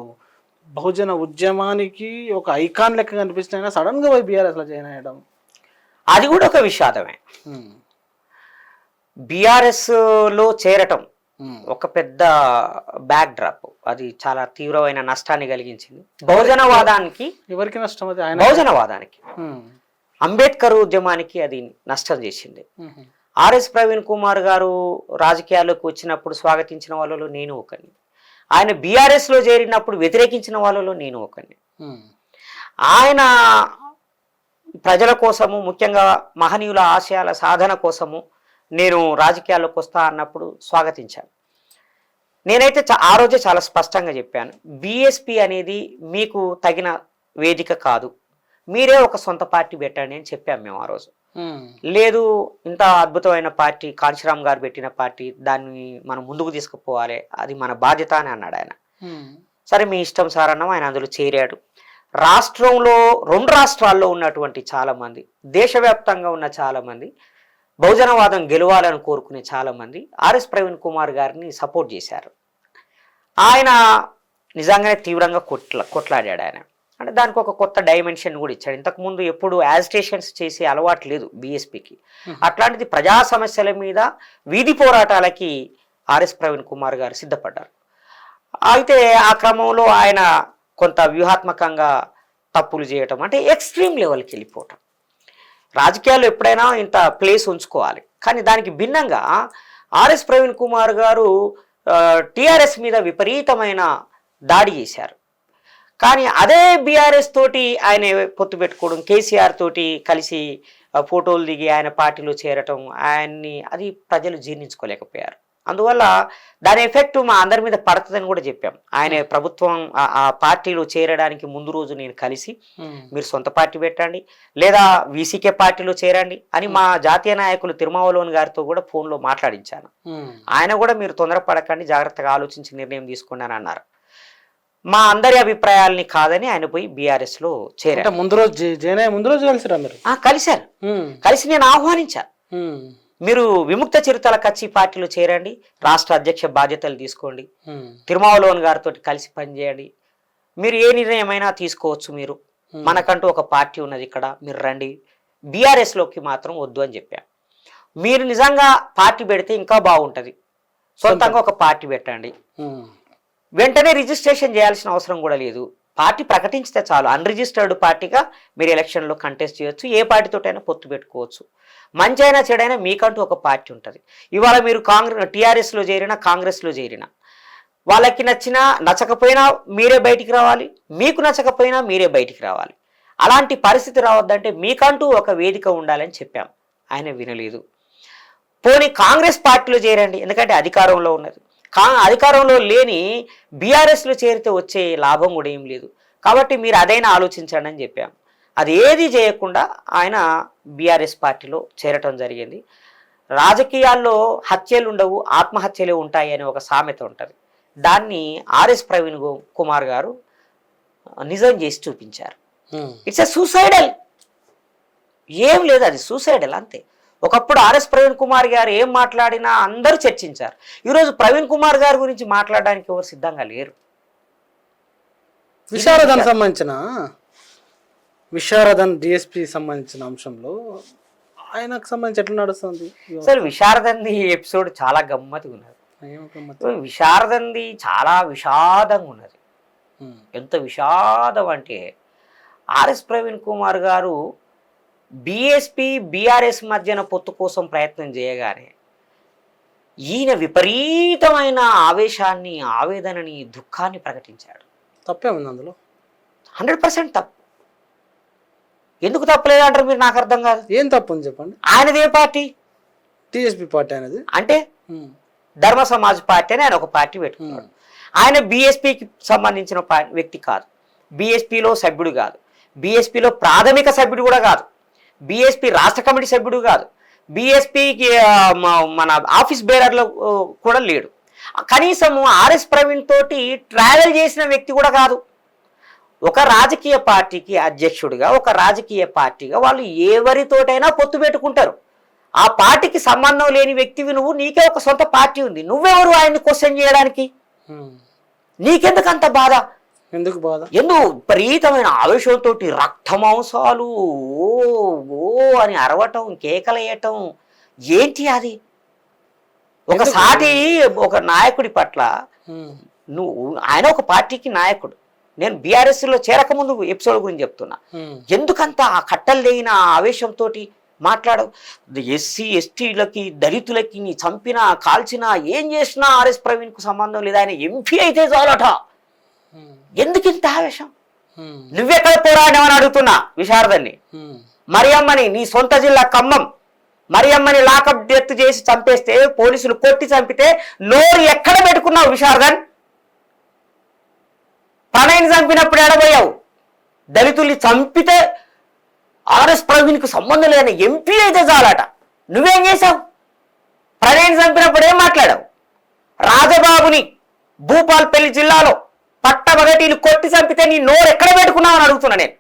బహుజన ఉద్యమానికి ఒక ఐకాన్ లెక్క కనిపిస్తున్నా సడన్గా పోయి బీఆర్ఎస్లో జాయిన్ అయ్యడం, అది కూడా ఒక విషాదమే. బీఆర్ఎస్లో చేరటం ఒక పెద్ద బ్యాక్ డ్రాప్. అది చాలా తీవ్రమైన నష్టాన్ని కలిగించింది బహుజనవాదానికి. ఎవరికి నష్టం? అది ఆయన బహుజనవాదానికి, అంబేద్కర్ ఉద్యమానికి అది నష్టం చేసింది. ఆర్ఎస్ ప్రవీణ్ కుమార్ గారు రాజకీయాల్లోకి వచ్చినప్పుడు స్వాగతించిన వాళ్ళలో నేను ఒకరిని, ఆయన బీఆర్ఎస్లో చేరినప్పుడు వ్యతిరేకించిన వాళ్ళలో నేను ఒకరిని. ఆయన ప్రజల కోసము, ముఖ్యంగా మహనీయుల ఆశయాల సాధన కోసము నేను రాజకీయాల్లోకి వస్తా అన్నప్పుడు స్వాగతించాను. నేనైతే ఆ రోజే చాలా స్పష్టంగా చెప్పాను, బీఎస్పీ అనేది మీకు తగిన వేదిక కాదు, మీరే ఒక సొంత పార్టీ పెట్టండి అని చెప్పాము మేము ఆ రోజు. లేదు, ఇంత అద్భుతమైన పార్టీ కాంశీరామ్ గారు పెట్టిన పార్టీ, దాన్ని మనం ముందుకు తీసుకుపోవాలి, అది మన బాధ్యత అని అన్నాడు ఆయన. సరే మీ ఇష్టం సార్ అన్నాం. ఆయన అందులో చేరాడు. రాష్ట్రంలో 2 రాష్ట్రాల్లో ఉన్నటువంటి చాలామంది, దేశవ్యాప్తంగా ఉన్న చాలామంది, బహుజనవాదం గెలవాలని కోరుకునే చాలామంది ఆర్ఎస్ ప్రవీణ్ కుమార్ గారిని సపోర్ట్ చేశారు. ఆయన నిజంగానే తీవ్రంగా కొట్లాడాడు ఆయన. అంటే దానికి ఒక కొత్త డైమెన్షన్ కూడా ఇచ్చాడు. ఇంతకుముందు ఎప్పుడు యాజిటేషన్స్ చేసే అలవాటు లేదు బీఎస్పీకి. అట్లాంటిది ప్రజా సమస్యల మీద వీధి పోరాటాలకి ఆర్ఎస్ ప్రవీణ్ కుమార్ గారు సిద్ధపడ్డారు. అయితే ఆ క్రమంలో ఆయన కొంత వ్యూహాత్మకంగా తప్పులు చేయటం, అంటే ఎక్స్ట్రీమ్ లెవెల్కి వెళ్ళిపోవటం. రాజకీయాల్లో ఎప్పుడైనా ఇంత ప్లేస్ ఉంచుకోవాలి, కానీ దానికి భిన్నంగా ఆర్ఎస్ ప్రవీణ్ కుమార్ గారు టీఆర్ఎస్ మీద విపరీతమైన దాడి చేశారు. కానీ అదే బీఆర్ఎస్ తోటి ఆయన పొత్తు పెట్టుకోవడం, కేసీఆర్ తోటి కలిసి ఫోటోలు దిగి ఆయన పార్టీలో చేరటం, ఆయన్ని అది ప్రజలు జీర్ణించుకోలేకపోయారు. అందువల్ల దాని ఎఫెక్ట్ మా అందరి మీద పడుతుందని కూడా చెప్పాం. ఆయన ప్రభుత్వం ఆ పార్టీలో చేరడానికి ముందు రోజు నేను కలిసి, మీరు సొంత పార్టీ పెట్టండి లేదా వీసీకే పార్టీలో చేరండి అని మా జాతీయ నాయకులు తిరుమావలోని గారితో కూడా ఫోన్లో మాట్లాడించాను. ఆయన కూడా మీరు తొందరపడకండి, జాగ్రత్తగా ఆలోచించి నిర్ణయం తీసుకోండి అని అన్నారు. మా అందరి అభిప్రాయాలని కాదని ఆయన పోయి బీఆర్ఎస్ లో చేరారు. ముందు రోజు కలిశారు. కలిసి నేను ఆహ్వానించాను, మీరు విముక్త చిరుతల కచ్చి పార్టీలో చేరండి, రాష్ట్ర అధ్యక్ష బాధ్యతలు తీసుకోండి, తిరుమావలోన్ గారితో కలిసి పనిచేయండి, మీరు ఏ నిర్ణయమైనా తీసుకోవచ్చు, మీరు మనకంటూ ఒక పార్టీ ఉన్నది ఇక్కడ, మీరు రండి, బీఆర్ఎస్ లోకి మాత్రం వద్దు అని చెప్పాను. మీరు నిజంగా పార్టీ పెడితే ఇంకా బాగుంటుంది, సొంతంగా ఒక పార్టీ పెట్టండి, వెంటనే రిజిస్ట్రేషన్ చేయాల్సిన అవసరం కూడా లేదు, పార్టీ ప్రకటించితే చాలు, అన్రిజిస్టర్డ్ పార్టీగా మీరు ఎలక్షన్లో కంటెస్ట్ చేయొచ్చు, ఏ పార్టీతోటైనా పొత్తు పెట్టుకోవచ్చు, మంచి అయినా చెడైనా మీకంటూ ఒక పార్టీ ఉంటుంది. ఇవాళ మీరు టీఆర్ఎస్లో చేరినా కాంగ్రెస్లో చేరినా వాళ్ళకి నచ్చినా నచ్చకపోయినా మీరే బయటికి రావాలి, మీకు నచ్చకపోయినా మీరే బయటికి రావాలి. అలాంటి పరిస్థితి రావద్దంటే మీకంటూ ఒక వేదిక ఉండాలని చెప్పాం. ఆయన వినలేదు. పోనీ కాంగ్రెస్ పార్టీలో చేరండి, ఎందుకంటే అధికారంలో ఉన్నది, అధికారంలో లేని బీఆర్ఎస్లో చేరితే వచ్చే లాభం కూడా ఏం లేదు, కాబట్టి మీరు అదైనా ఆలోచించండి అని చెప్పాం. అది ఏది చేయకుండా ఆయన బీఆర్ఎస్ పార్టీలో చేరటం జరిగింది. రాజకీయాల్లో హత్యలు ఉండవు, ఆత్మహత్యలే ఉంటాయి అనే ఒక సామెత ఉంటుంది. దాన్ని ఆర్ఎస్ ప్రవీణ్ కుమార్ గారు నిజం చేసి చూపించారు. ఇట్స్ ఎ సూసైడల్, ఏం లేదు, అది సూసైడల్ అంతే. ఒకప్పుడు ఆర్ఎస్ ప్రవీణ్ కుమార్ గారు ఏం మాట్లాడినా అందరూ చర్చించారు. ఈరోజు ప్రవీణ్ కుమార్ గారి గురించి మాట్లాడడానికి ఎవరు సిద్ధంగా లేరు. విశారదన్ డిఎస్పీ సంబంధించిన అంశంలో ఆయనకు సంబంధించి ఎట్లా నడుస్తుంది సార్? విశారదంది ఎపిసోడ్ చాలా గమ్మత్తుగా ఉన్నది. విశారదంది చాలా విషాదంగా ఉన్నది. ఎంత విషాదం అంటే ఆర్ఎస్ ప్రవీణ్ కుమార్ గారు బీఎస్పీ బీఆర్ఎస్ మధ్యన పొత్తు కోసం ప్రయత్నం చేయగానే ఈయన విపరీతమైన ఆవేశాన్ని, ఆవేదనని, దుఃఖాన్ని ప్రకటించాడు. తప్పే ఉంది అందులో, 100% తప్పు. ఎందుకు తప్పలేదు అంటారు మీరు? నాకు అర్థం కాదు. ఏం తప్పు ఉంది చెప్పండి. ఆయనది ఏ పార్టీ? టీఎస్పీ పార్టీ అనేది. అంటే ధర్మ సమాజ్ పార్టీ అని ఆయన ఒక పార్టీ పెట్టుకున్నాడు. ఆయన బీఎస్పీకి సంబంధించిన వ్యక్తి కాదు, బీఎస్పీలో సభ్యుడు కాదు, బీఎస్పీలో ప్రాథమిక సభ్యుడు కూడా కాదు, బీఎస్పీ రాష్ట్ర కమిటీ సభ్యుడు కాదు, బీఎస్పీకి మన ఆఫీస్ బేరర్లో కూడా లేడు, కనీసం ఆర్ఎస్ ప్రవీణ్ తోటి ట్రావెల్ చేసిన వ్యక్తి కూడా కాదు. ఒక రాజకీయ పార్టీకి అధ్యక్షుడిగా, ఒక రాజకీయ పార్టీగా వాళ్ళు ఎవరితోటైనా పొత్తు పెట్టుకుంటారు. ఆ పార్టీకి సంబంధం లేని వ్యక్తివి నువ్వు, నీకే ఒక సొంత పార్టీ ఉంది, నువ్వెవరు ఆయన్ని క్వశ్చన్ చేయడానికి? నీకెందుకు అంత బాధ? ఎందుకు బాధ? ఎందుకు విపరీతమైన ఆవేశంతో రక్తమాంసాలు ఓ అని అరవటం, కేకలేయటం, ఏంటి అది? ఒక సాటి ఒక నాయకుడి పట్ల నువ్వు, ఆయన ఒక పార్టీకి నాయకుడు, నేను బీఆర్ఎస్లో చేరకముందు ఎపిసోడ్ గురించి చెప్తున్నా, ఎందుకంత ఆ కట్టలు లేని ఆవేశంతో మాట్లాడవు? ఎస్సీ ఎస్టీలకి దళితులకి నీ చంపినా కాల్చినా ఏం చేసినా ఆర్ఎస్ ప్రవీణ్కు సంబంధం లేదు, ఆయన ఎంపీ అయితే చాలట, ఎందుకు ఇంత ఆవేశం? నువ్వెక్కడ పోరాడినావని అడుగుతున్నా విశారదన్ని. మరియమ్మని నీ సొంత జిల్లా ఖమ్మం మరియమ్మని లాకప్ డెత్ చేసి చంపేస్తే పోలీసులు కొట్టి చంపితే నోరు ఎక్కడ పెట్టుకున్నావు విశారదన్? ప్రణయ్ని చంపినప్పుడు ఎడబోయావు? దళితుల్ని చంపితే ఆర్ఎస్ ప్రవీణ్కి సంబంధం లేని ఎంపీ అయితే చాలట, నువ్వేం చేశావు? ప్రణయ్ని చంపినప్పుడు ఏం మాట్లాడావు? రాజబాబుని భూపాల్పల్లి జిల్లాలో పట్టబగటీలు కొట్టి చంపితే నీ నోరు ఎక్కడ పెట్టుకున్నావు అని అడుగుతున్నా నేను.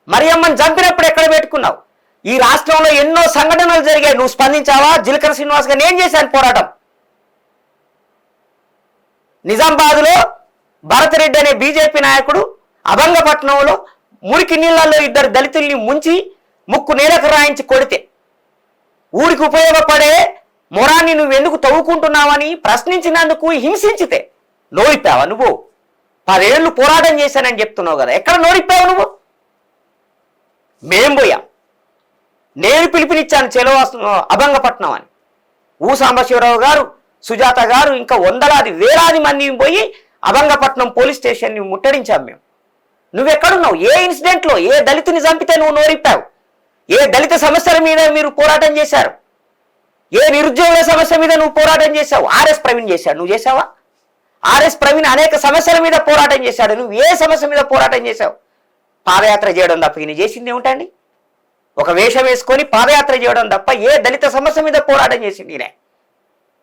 మరియమ్మని చంపినప్పుడు ఎక్కడ పెట్టుకున్నావు? ఈ రాష్ట్రంలో ఎన్నో సంఘటనలు జరిగాయి, నువ్వు స్పందించావా? జిలకర శ్రీనివాస్ గారు నేను చేశాను పోరాటం. నిజామాబాద్లో భరతరెడ్డి అనే బీజేపీ నాయకుడు అభంగపట్నంలో మురికి నీళ్లలో 2 దళితుల్ని ముంచి ముక్కు నేలకు రాయించి కొడితే ఊరికి ఉపయోగపడే మొరాన్ని నువ్వెందుకు తవ్వుకుంటున్నావని ప్రశ్నించినందుకు హింసించితే నోరిప్పావా నువ్వు? 10 ఏళ్ళు పోరాటం చేశానని చెప్తున్నావు కదా, ఎక్కడ నోరిప్పావు నువ్వు? మేం పోయాం, నేను పిలుపునిచ్చాను చెలో అభంగపట్నం అని. సాంబశివరావు గారు, సుజాత గారు, ఇంకా వందలాది వేలాది మంది పోయి అభంగపట్నం పోలీస్ స్టేషన్ని ముట్టడించాం మేము. నువ్వెక్కడున్నావు? ఏ ఇన్సిడెంట్లో ఏ దళితుని చంపితే నువ్వు నోరిప్పావు? ఏ దళిత సమస్యల మీద మీరు పోరాటం చేశారు? ఏ నిరుద్యోగుల సమస్య మీద నువ్వు పోరాటం చేశావు? ఆర్ఎస్ ప్రవీణ్ చేశాడు, నువ్వు చేశావా? ఆర్ఎస్ ప్రవీణ్ అనేక సమస్యల మీద పోరాటం చేశాడు, నువ్వు ఏ సమస్య మీద పోరాటం చేశావు? పాదయాత్ర చేయడం తప్ప ఈయన చేసింది ఏమిటండి? ఒక వేషం వేసుకొని పాదయాత్ర చేయడం తప్ప ఏ దళిత సమస్య మీద పోరాటం చేసింది ఈయన?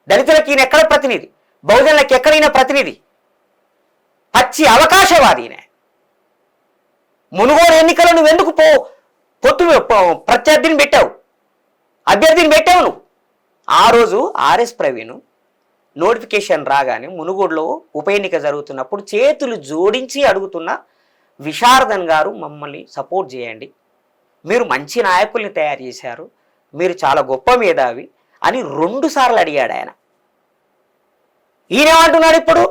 దళితులకి ఈయన ఎక్కడ ప్రతినిధి? బహుజనులకి ఎక్కడైనా ప్రతినిధి? పచ్చి అవకాశవాది ఈయన. మునుగోడు ఎన్నికలు నువ్వు ఎందుకు ప్రత్యర్థిని పెట్టావు, అభ్యర్థిని పెట్టావు నువ్వు? ఆ రోజు ఆర్ఎస్ ప్రవీణ్ నోటిఫికేషన్ రాగానే మునుగోడులో ఉప ఎన్నిక జరుగుతున్నప్పుడు చేతులు జోడించి అడుగుతున్న విశారదన్ గారు, మమ్మల్ని సపోర్ట్ చేయండి, మీరు మంచి నాయకుల్ని తయారు చేశారు, మీరు చాలా గొప్ప మేధావి అని 2 సార్లు అడిగాడు ఆయన. ఈయనేమంటున్నాడు ఇప్పుడు?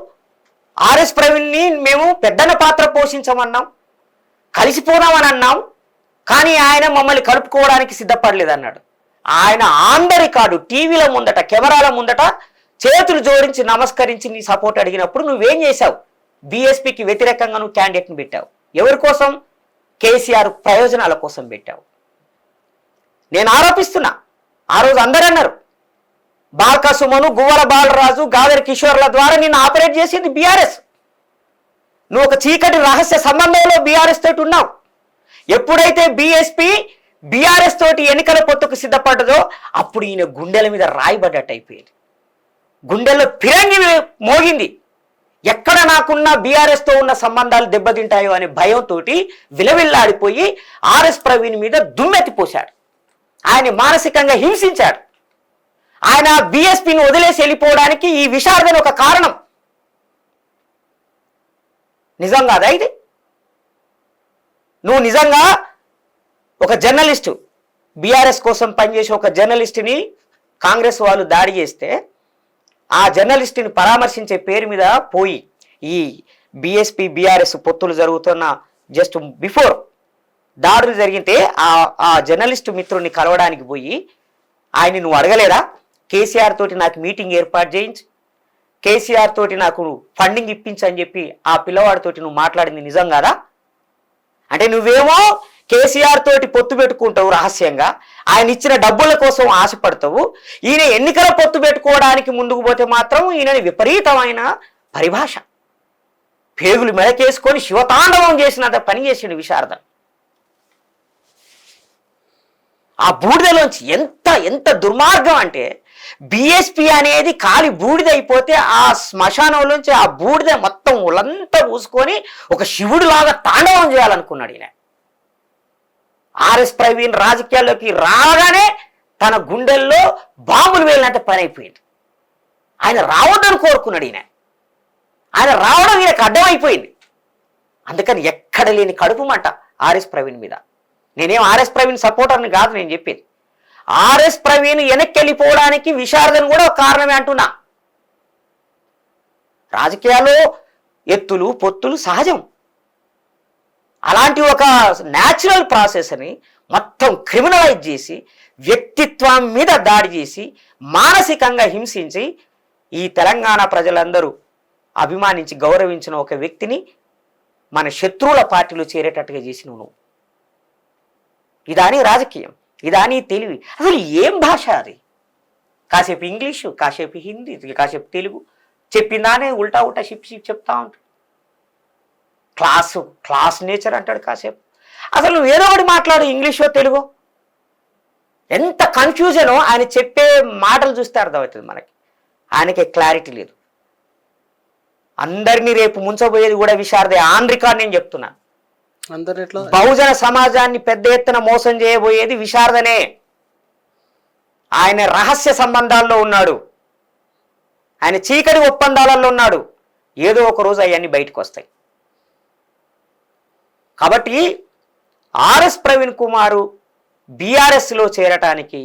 ఆర్ఎస్ ప్రవీణ్ని మేము పెద్దన్న పాత్ర పోషించమన్నాం, కలిసిపోదామని అన్నాం, కానీ ఆయన మమ్మల్ని కలుపుకోవడానికి సిద్ధపడలేదు అన్నాడు. ఆయన ఆన్ ద రికార్డు టీవీల ముందట కెమెరాల ముందట చేతులు జోడించి నమస్కరించి నీ సపోర్ట్ అడిగినప్పుడు నువ్వేం చేశావు? బీఎస్పీకి వ్యతిరేకంగా నువ్వు క్యాండిడేట్ని పెట్టావు. ఎవరి కోసం? కేసీఆర్ ప్రయోజనాల కోసం పెట్టావు. నేను ఆరోపిస్తున్నా, ఆ రోజు అందరూ అన్నారు బాల్కా సుమను, గువ్వల బాలరాజు, గాదరి కిషోర్ల ద్వారా నిన్ను ఆపరేట్ చేసింది బీఆర్ఎస్. నువ్వు ఒక చీకటి రహస్య సంబంధంలో బీఆర్ఎస్ తోటి ఉన్నావు. ఎప్పుడైతే బీఎస్పీ బీఆర్ఎస్ తోటి ఎన్నికల పొత్తుకు సిద్ధపడ్డదో అప్పుడు ఈయన గుండెల మీద రాయిబడ్డట్టు అయిపోయింది, గుండెల్లో ఫిరంగి మోగింది. ఎక్కడ నాకున్న బీఆర్ఎస్ తో ఉన్న సంబంధాలు దెబ్బతింటాయో అనే భయంతో విలవిల్లాడిపోయి ఆర్ఎస్ ప్రవీణ్ మీద దుమ్మెత్తిపోశాడు, ఆయన మానసికంగా హింసించాడు. ఆయన బీఎస్పీని వదిలేసి వెళ్ళిపోవడానికి ఈ విశారదన్ ఒక కారణం. నిజం కాదా ఇది? నువ్వు నిజంగా ఒక జర్నలిస్టు, బీఆర్ఎస్ కోసం పనిచేసే ఒక జర్నలిస్టుని కాంగ్రెస్ వాళ్ళు దాడి చేస్తే ఆ జర్నలిస్టుని పరామర్శించే పేరు మీద పోయి ఈ బీఎస్పీ బీఆర్ఎస్ పొత్తులు జరుగుతున్న జస్ట్ బిఫోర్ దాడులు జరిగితే ఆ జర్నలిస్టు మిత్రుడిని కలవడానికి పోయి ఆయన నువ్వు అడగలేదా? కేసీఆర్ తోటి నాకు మీటింగ్ ఏర్పాటు చేయించి కేసీఆర్ తోటి నాకు ఫండింగ్ ఇప్పించని చెప్పి ఆ పిల్లవాడితోటి నువ్వు మాట్లాడింది నిజం కాదా? అంటే నువ్వేమో కేసీఆర్ తోటి పొత్తు పెట్టుకుంటావు రహస్యంగా, ఆయన ఇచ్చిన డబ్బుల కోసం ఆశపడతావు. ఈయన ఎన్నికల పొత్తు పెట్టుకోవడానికి ముందుకు పోతే మాత్రం ఈయనని విపరీతమైన పరిభాష, పేగులు మెడకేసుకొని శివతాండవం చేసినంత పని చేసిండు విశారదన్. ఆ బూడిదలోంచి ఎంత దుర్మార్గం అంటే బీఎస్పీ అనేది కాలి బూడిదైపోతే ఆ శ్మశానంలోంచి ఆ బూడిద మొత్తం ఉలంతా పూసుకొని ఒక శివుడు లాగా తాండవం చేయాలనుకున్నాడు ఈయన. ఆర్ఎస్ ప్రవీణ్ రాజకీయాల్లోకి రాగానే తన గుండెల్లో బాంబులు వేలినంత పని అయిపోయింది. ఆయన రావద్దని కోరుకున్నాడు ఈయన, ఆయన రావడం ఈయనకు అడ్డమైపోయింది. అందుకని ఎక్కడ లేని కడుపు మంట ఆర్ఎస్ ప్రవీణ్ మీద. నేనేం ఆర్ఎస్ ప్రవీణ్ సపోర్టర్ని కాదు నేను చెప్పేది. ఆర్ఎస్ ప్రవీణ్ వెనక్కి వెళ్ళిపోవడానికి విశారదన్ కూడా ఒక కారణమే అంటున్నా. రాజకీయాల్లో ఎత్తులు పొత్తులు సహజం. అలాంటి ఒక న్యాచురల్ ప్రాసెస్ని మొత్తం క్రిమినలైజ్ చేసి వ్యక్తిత్వం మీద దాడి చేసి మానసికంగా హింసించి ఈ తెలంగాణ ప్రజలందరూ అభిమానించి గౌరవించిన ఒక వ్యక్తిని మన శత్రువుల పార్టీలో చేరేటట్టుగా చేసినవు నువ్వు. ఇదాని రాజకీయం, ఇదాని తెలివి. అసలు ఏం భాష అది? కాసేపు ఇంగ్లీషు, కాసేపు హిందీ, కాసేపు తెలుగు, చెప్పిందానే ఉల్టా ఉల్టా షిప్ చెప్తా ఉంటాడు. క్లాస్ నేచర్ అంటాడు కాసేపు. అసలు నువ్వు ఏదో ఒకటి మాట్లాడు, ఇంగ్లీషో తెలుగో. ఎంత కన్ఫ్యూజనో ఆయన చెప్పే మాటలు చూస్తే అర్థమవుతుంది మనకి. ఆయనకి క్లారిటీ లేదు. అందరినీ రేపు ముంచబోయేది కూడా విశారదే. ఆన్ రికార్డ్ నేను చెప్తున్నాను. బహుజన సమాజాన్ని పెద్ద ఎత్తున మోసం చేయబోయేది విశారదనే. ఆయన రహస్య సంబంధాల్లో ఉన్నాడు, ఆయన చీకటి ఒప్పందాలలో ఉన్నాడు. ఏదో ఒక రోజు అవన్నీ బయటకు వస్తాయి. కాబట్టి ఆర్ఎస్ ప్రవీణ్ కుమారు బీఆర్ఎస్లో చేరటానికి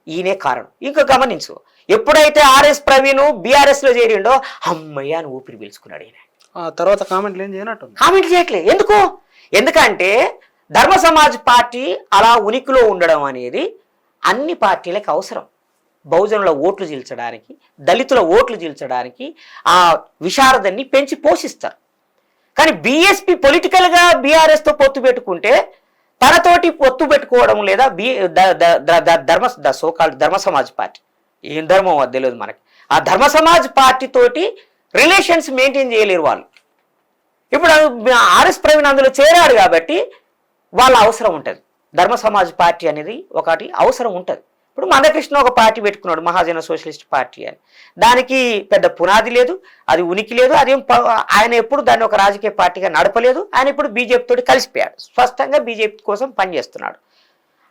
ఈయనే కారణం. ఇంకా గమనించు, ఎప్పుడైతే ఆర్ఎస్ ప్రవీణ్ బీఆర్ఎస్లో చేరిండో అమ్మయ్య అని ఊపిరి పీల్చుకున్నాడు. ఈయన తర్వాత కామెంట్లు ఏం చేయనట్టు కామెంట్లు చేయట్లేదు. ఎందుకంటే ధర్మ సమాజ్ పార్టీ అలా ఉనికిలో ఉండడం అనేది అన్ని పార్టీలకు అవసరం. బహుజనుల ఓట్లు చీల్చడానికి, దళితుల ఓట్లు చీల్చడానికి ఆ విశారదాన్ని పెంచి పోషిస్తారు. కానీ బీఎస్పీ పొలిటికల్గా బీఆర్ఎస్తో పొత్తు పెట్టుకుంటే తనతోటి పొత్తు పెట్టుకోవడం లేదా ధర్మ సమాజ్ పార్టీ, ఏం ధర్మం అది తెలియదు మనకి, ఆ ధర్మ సమాజ్ పార్టీ తోటి రిలేషన్స్ మెయింటైన్ చేయలేరు వాళ్ళు. ఇప్పుడు ఆర్ఎస్ ప్రవీణ్ అందులో చేరాడు కాబట్టి వాళ్ళ అవసరం ఉంటుంది. ధర్మ సమాజ్ పార్టీ అనేది ఒకటి అవసరం ఉంటుంది. ఇప్పుడు మందకృష్ణ ఒక పార్టీ పెట్టుకున్నాడు, మహాజన సోషలిస్ట్ పార్టీ అని. దానికి పెద్ద పునాది లేదు, అది ఉనికి లేదు, అదేం ఆయన ఎప్పుడు దాన్ని ఒక రాజకీయ పార్టీగా నడపలేదు. ఆయన ఇప్పుడు బీజేపీ తోటి కలిసిపోయాడు, స్పష్టంగా బీజేపీ కోసం పనిచేస్తున్నాడు.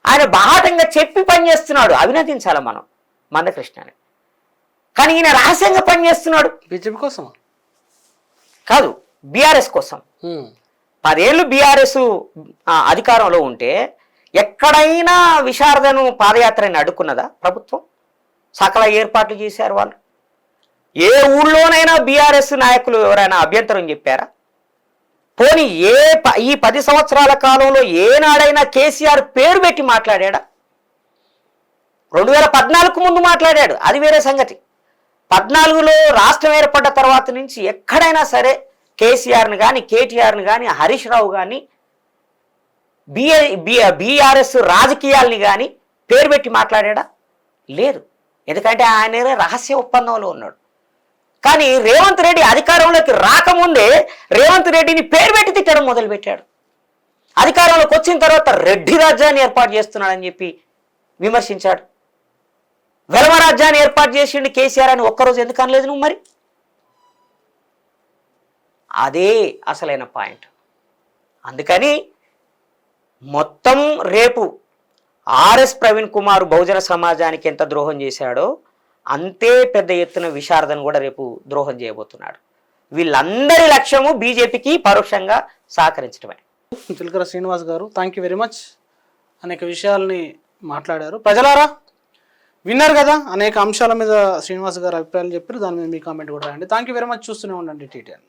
ఆయన బాహాటంగా చెప్పి పనిచేస్తున్నాడు, అభినందించాలి మనం మందకృష్ణని. కానీ ఈయన రహస్యంగా పనిచేస్తున్నాడు. బీజేపీ కోసం కాదు, బీఆర్ఎస్ కోసం. 10 ఏళ్ళు బీఆర్ఎస్ అధికారంలో ఉంటే ఎక్కడైనా విశారదను పాదయాత్రని అడ్డుకున్నదా ప్రభుత్వం? సకల ఏర్పాట్లు చేశారు వాళ్ళు. ఏ ఊళ్ళోనైనా బీఆర్ఎస్ నాయకులు ఎవరైనా అభ్యంతరం చెప్పారా? పోనీ ఈ 10 సంవత్సరాల కాలంలో ఏనాడైనా కేసీఆర్ పేరు పెట్టి మాట్లాడా? 2014 ముందు మాట్లాడాడు, అది వేరే సంగతి. 14లో రాష్ట్రం ఏర్పడ్డ తర్వాత నుంచి ఎక్కడైనా సరే కేసీఆర్ని కానీ, కేటీఆర్ని కానీ, హరీష్ రావు కానీ, బీఆర్ఎస్ రాజకీయాల్ని కానీ పేరు పెట్టి మాట్లాడా? లేదు. ఎందుకంటే ఆయన రహస్య ఒప్పందంలో ఉన్నాడు. కానీ రేవంత్ రెడ్డి అధికారంలోకి రాకముందే రేవంత్ రెడ్డిని పేరు పెట్టి తిట్టడం మొదలుపెట్టాడు. అధికారంలోకి వచ్చిన తర్వాత రెడ్డి రాజ్యాన్ని ఏర్పాటు చేస్తున్నాడని చెప్పి విమర్శించాడు. వెలమ రాజ్యాన్ని ఏర్పాటు చేసిండు కేసీఆర్ అని ఒక్కరోజు ఎందుకు అనలేదు నువ్వు? మరి అదే అసలైన పాయింట్. అందుకని మొత్తం రేపు ఆర్ఎస్ ప్రవీణ్ కుమార్ బహుజన సమాజానికి ఎంత ద్రోహం చేశాడో అంతే పెద్ద ఎత్తున విశారదను కూడా రేపు ద్రోహం చేయబోతున్నాడు. వీళ్ళందరి లక్ష్యము బీజేపీకి పరోక్షంగా సహకరించడమే. చిలకర శ్రీనివాస్ గారు, థ్యాంక్ యూ వెరీ మచ్. అనేక విషయాల్ని మాట్లాడారు. ప్రజలారా విన్నారు కదా, అనేక అంశాల మీద శ్రీనివాస్ గారు అభిప్రాయాలు చెప్పారు. దాని మీద మీ కామెంట్ కూడా రాయండి. Thank you very much. చూస్తూనే ఉండండి TTN.